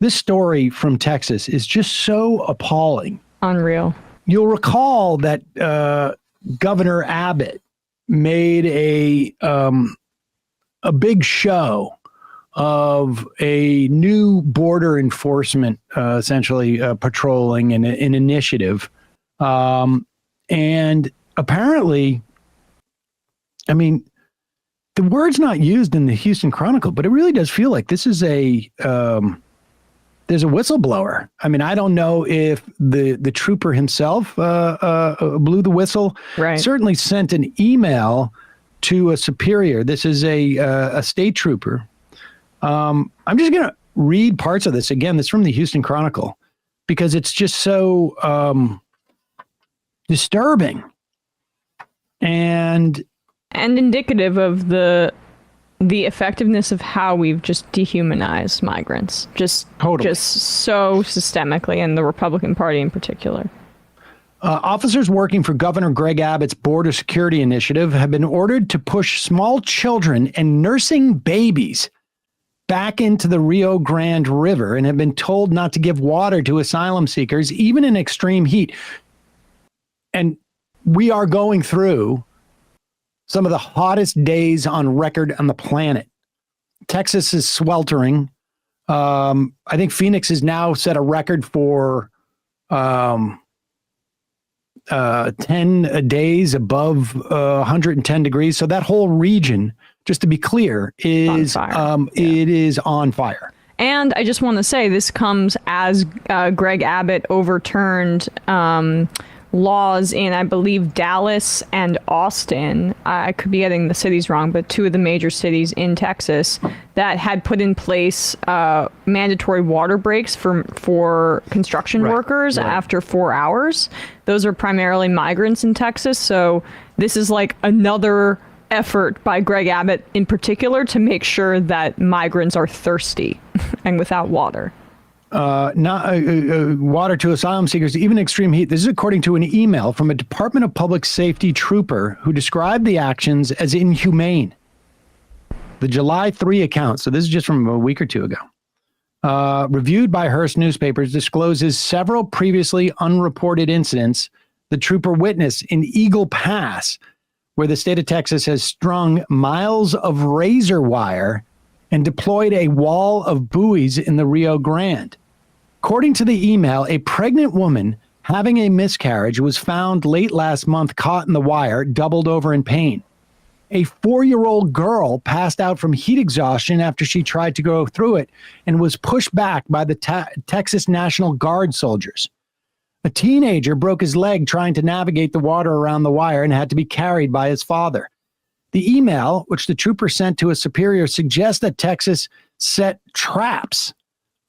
This story from Texas is just so appalling. Unreal. You'll recall that Governor Abbott made a big show of a new border enforcement, essentially patrolling an initiative. And apparently, I mean, the word's not used in the Houston Chronicle, but it really does feel like this is there's a whistleblower. I mean, I don't know if the trooper himself blew the whistle. Right. Certainly sent an email to a superior. This is a state trooper. I'm just going to read parts of this again. This is from the Houston Chronicle because it's just so disturbing and indicative of the effectiveness of how we've just dehumanized migrants, just so systemically, and the Republican Party in particular. Officers working for Governor Greg Abbott's border security initiative have been ordered to push small children and nursing babies back into the Rio Grande River and have been told not to give water to asylum seekers, even in extreme heat. And we are going through some of the hottest days on record on the planet. Texas is sweltering. I think Phoenix has now set a record for 10 days above 110 degrees. So that whole region, just to be clear, is it is on fire. And I just want to say this comes as Greg Abbott overturned laws in, I believe, Dallas and Austin. I could be getting the cities wrong, but two of the major cities in Texas that had put in place mandatory water breaks for construction workers after 4 hours. Those are primarily migrants in Texas. So this is like another effort by Greg Abbott in particular to make sure that migrants are thirsty and without water. Water to asylum seekers, even extreme heat. This is according to an email from a Department of Public Safety trooper who described the actions as inhumane. The July 3 account, so this is just from a week or two ago, reviewed by Hearst newspapers, discloses several previously unreported incidents the trooper witnessed in Eagle Pass, where the state of Texas has strung miles of razor wire and deployed a wall of buoys in the Rio Grande. According to the email, a pregnant woman having a miscarriage was found late last month caught in the wire, doubled over in pain. A 4-year-old girl passed out from heat exhaustion after she tried to go through it and was pushed back by the Texas National Guard soldiers. A teenager broke his leg trying to navigate the water around the wire and had to be carried by his father. The email, which the trooper sent to a superior, suggests that Texas set traps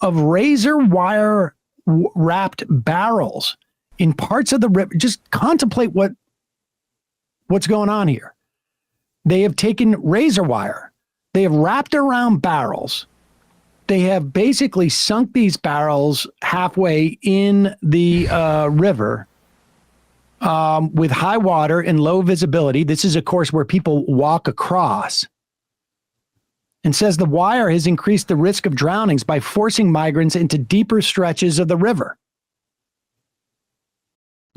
of razor wire wrapped barrels in parts of the river. Just contemplate what's going on here. They have taken razor wire. They have wrapped around barrels. They have basically sunk these barrels halfway in the river with high water and low visibility. This is, of course, where people walk across. And says the wire has increased the risk of drownings by forcing migrants into deeper stretches of the river.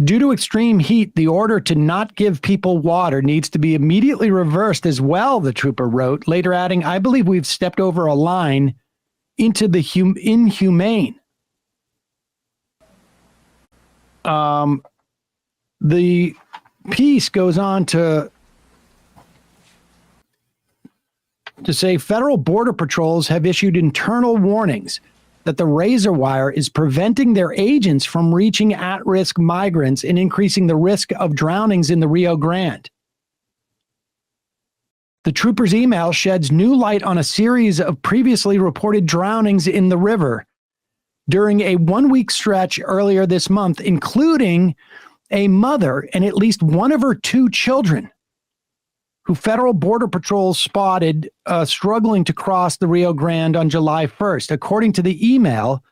Due to extreme heat, the order to not give people water needs to be immediately reversed as well, the trooper wrote, later adding, I believe we've stepped over a line into the inhumane. The piece goes on to say federal border patrols have issued internal warnings that the razor wire is preventing their agents from reaching at-risk migrants and increasing the risk of drownings in the Rio Grande. The trooper's email sheds new light on a series of previously reported drownings in the river during a 1-week stretch earlier this month, including a mother and at least one of her 2 children, who federal border patrols spotted struggling to cross the Rio Grande on July 1st. According to the email,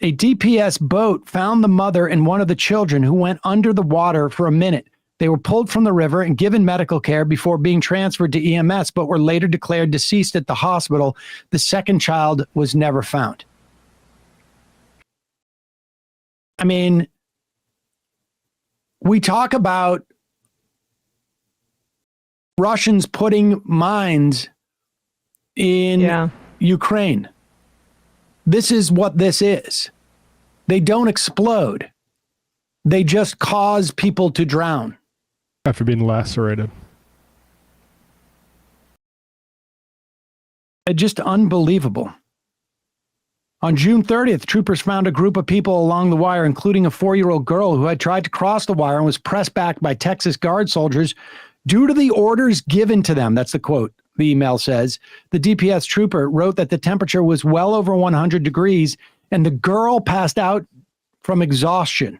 a DPS boat found the mother and one of the children who went under the water for a minute. They were pulled from the river and given medical care before being transferred to EMS, but were later declared deceased at the hospital. The second child was never found. I mean, we talk about Russians putting mines in Ukraine. This is what this is. They don't explode. They just cause people to drown. After being lacerated. Just unbelievable. On June 30th, troopers found a group of people along the wire, including a 4-year-old girl who had tried to cross the wire and was pressed back by Texas Guard soldiers due to the orders given to them. That's the quote. The email says the DPS trooper wrote that the temperature was well over 100 degrees and the girl passed out from exhaustion.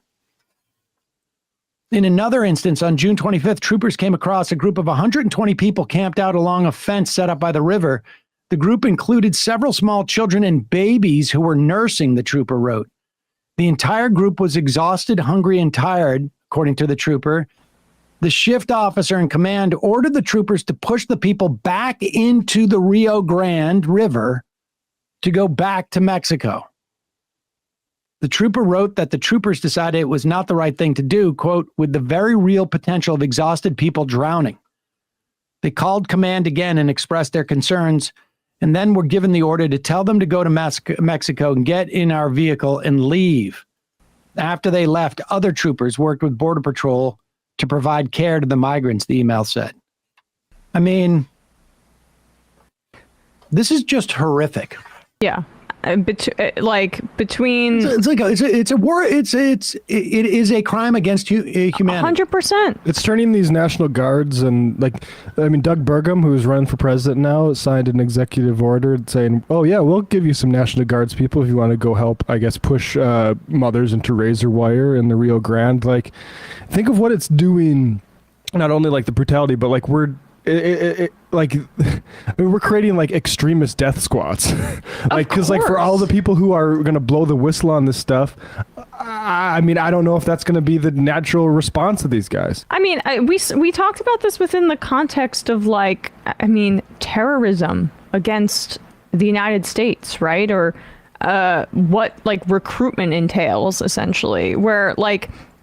In another instance, on June 25th, troopers came across a group of 120 people camped out along a fence set up by the river. The group included several small children and babies who were nursing, the trooper wrote. The entire group was exhausted, hungry, and tired, according to the trooper. The shift officer in command ordered the troopers to push the people back into the Rio Grande River to go back to Mexico. The trooper wrote that the troopers decided it was not the right thing to do, quote, with the very real potential of exhausted people drowning. They called command again and expressed their concerns, and then were given the order to tell them to go to Mexico and get in our vehicle and leave. After they left, other troopers worked with Border Patrol to provide care to the migrants, the email said. I mean, this is just horrific. Yeah. Between it's a war. It is a crime against humanity. 100%. It's turning these National Guards and Doug Burgum, who's running for president now, signed an executive order saying, "Oh yeah, we'll give you some National Guards people if you want to go help, I guess, push mothers into razor wire in the Rio Grande." Like, think of what it's doing. Not only like the brutality, but like we're creating like extremist death squads. Because for all the people who are going to blow the whistle on this stuff, I don't know if that's going to be the natural response of these guys. We talked about this within the context of terrorism against the United States, right? Or what recruitment entails, essentially, where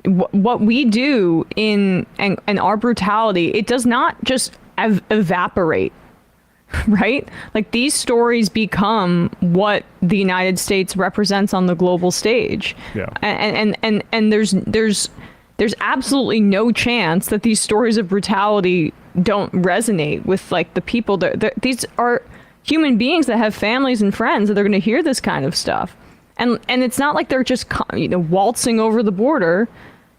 what we do in our brutality, it does not just evaporate, right? These stories become what the United States represents on the global stage. Yeah. And there's absolutely no chance that these stories of brutality don't resonate with the people that these are human beings that have families and friends that are going to hear this kind of stuff. And it's not like they're just waltzing over the border.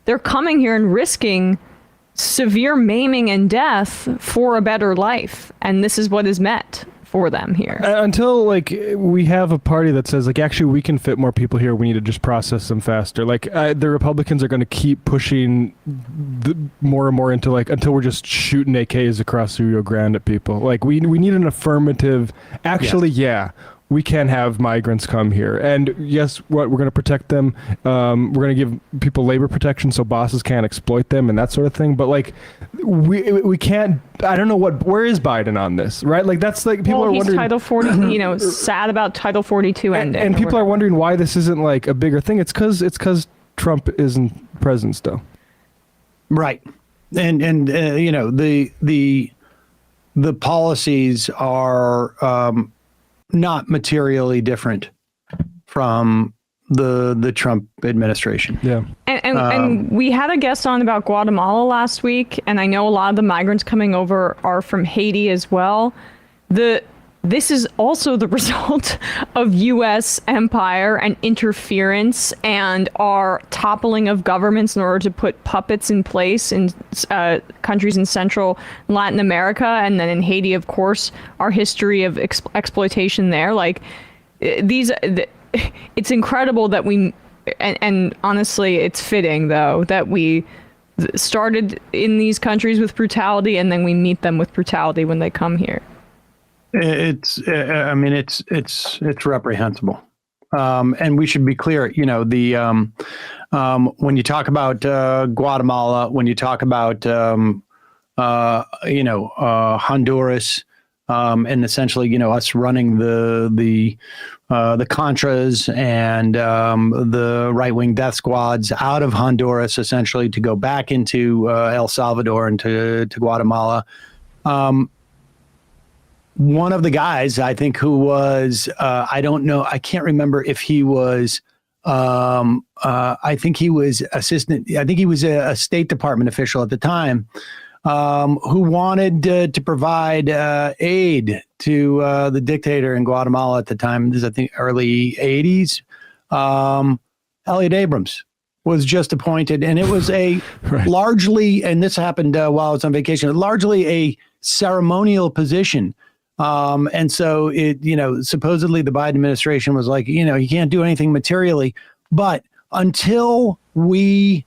They're coming here and risking severe maiming and death for a better life. And this is what is met for them here. Until we have a party that says actually we can fit more people here, we need to just process them faster. The Republicans are going to keep pushing more and more into until we're just shooting AKs across the Rio Grande at people. We need an affirmative. Actually, yeah, we can have migrants come here, and yes, we're going to protect them. We're going to give people labor protection so bosses can't exploit them and that sort of thing. But we can't. I don't know where is Biden on this, right? That's people are wondering. Title 40, sad about Title 42 ending. And people are wondering why this isn't a bigger thing. It's because Trump isn't president still. Right, and the policies are not materially different from the Trump administration. Yeah. And we had a guest on about Guatemala last week, and I know a lot of the migrants coming over are from Haiti as well. This is also the result of U.S. empire and interference and our toppling of governments in order to put puppets in place in countries in Central Latin America, and then in Haiti, of course, our history of exploitation there. It's incredible that we, and honestly, it's fitting though that we started in these countries with brutality, and then we meet them with brutality when they come here. It's reprehensible. And we should be clear, when you talk about Guatemala, when you talk about, Honduras, and essentially, us running the Contras and the right-wing death squads out of Honduras, essentially to go back into El Salvador and to Guatemala. One of the guys, I think, who was, I don't know, I can't remember if he was, I think he was a State Department official at the time, who wanted to provide aid to the dictator in Guatemala at the time. This is, I think, early 80s. Elliot Abrams was just appointed, and it was a Right. largely, and this happened while I was on vacation, largely a ceremonial position. And so it, supposedly the Biden administration was like, you can't do anything materially, but until we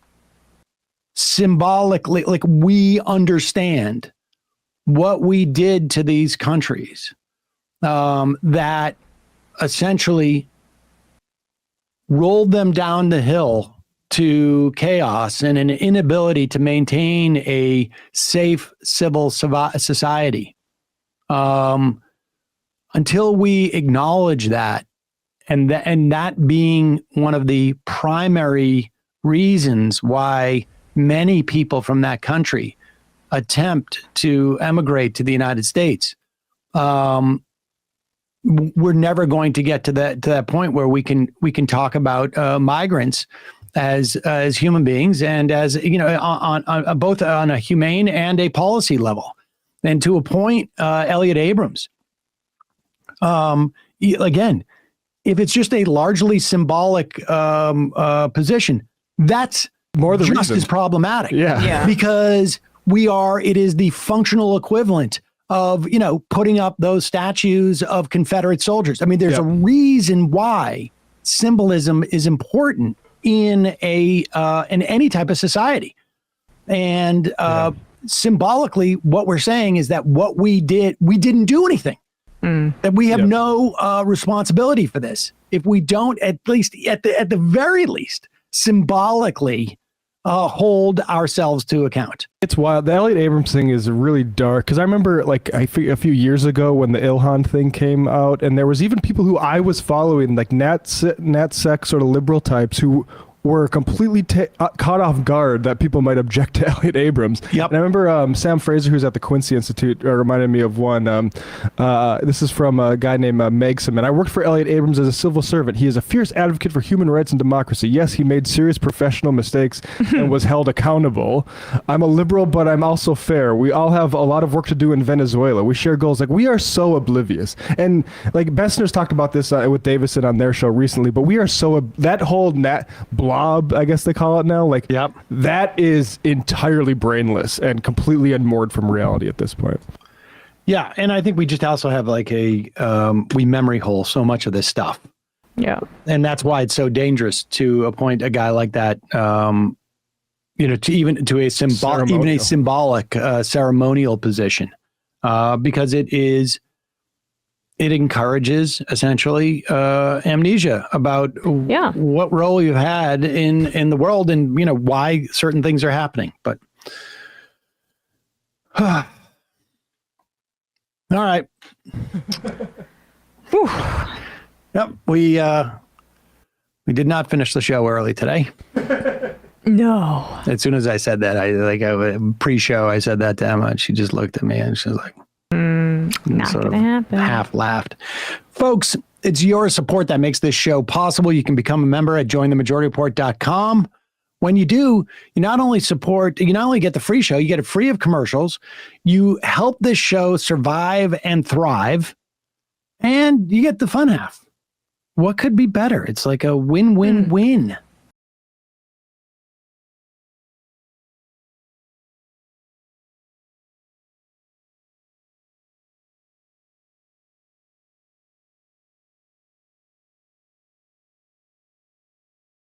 symbolically, like, we understand what we did to these countries, that essentially rolled them down the hill to chaos and an inability to maintain a safe civil society. Until we acknowledge that, and that being one of the primary reasons why many people from that country attempt to emigrate to the United States, we're never going to get to that point where we can talk about migrants as human beings, and as on both on a humane and a policy level. And to appoint Elliot Abrams, again, if it's just a largely symbolic position, that's More the just reason. as problematic. Yeah. Because it is the functional equivalent of, putting up those statues of Confederate soldiers. I mean, there's a reason why symbolism is important in any type of society. And symbolically, what we're saying is that what we didn't do anything. That we have no responsibility for this. If we don't, at least at the very least, symbolically hold ourselves to account. It's wild. The Elliot Abrams thing is really dark, because I remember a few years ago when the Ilhan thing came out, and there was even people who I was following, like NatSec sort of liberal types, who were completely caught off guard that people might object to Elliot Abrams. Yep. And I remember Sam Fraser, who's at the Quincy Institute, reminded me of one. This is from a guy named Megson. And I worked for Elliot Abrams as a civil servant. He is a fierce advocate for human rights and democracy. Yes, he made serious professional mistakes and was held accountable. I'm a liberal, but I'm also fair. We all have a lot of work to do in Venezuela. We share goals. Like, we are so oblivious. And like Bessner's talked about this with Davison on their show recently, but we are so, that whole blob, I guess they call it now, like, that is entirely brainless and completely unmoored from reality at this point. Yeah, and I think we just also have like we memory hole so much of this stuff. Yeah. And that's why it's so dangerous to appoint a guy like that, to even a symbolic ceremonial position, because it encourages essentially amnesia about what role you've had in the world, and why certain things are happening. But all right. Yep, we did not finish the show early today. No. As soon as I said that, pre-show, I said that to Emma, and she just looked at me and she was like, Not sort gonna of happen. half laughed. Folks, it's your support that makes this show possible. You can become a member at jointhemajority.com. When you do, you not only get the free show, you get it free of commercials. You help this show survive and thrive, and you get the fun half. What could be better? It's like a win-win-win.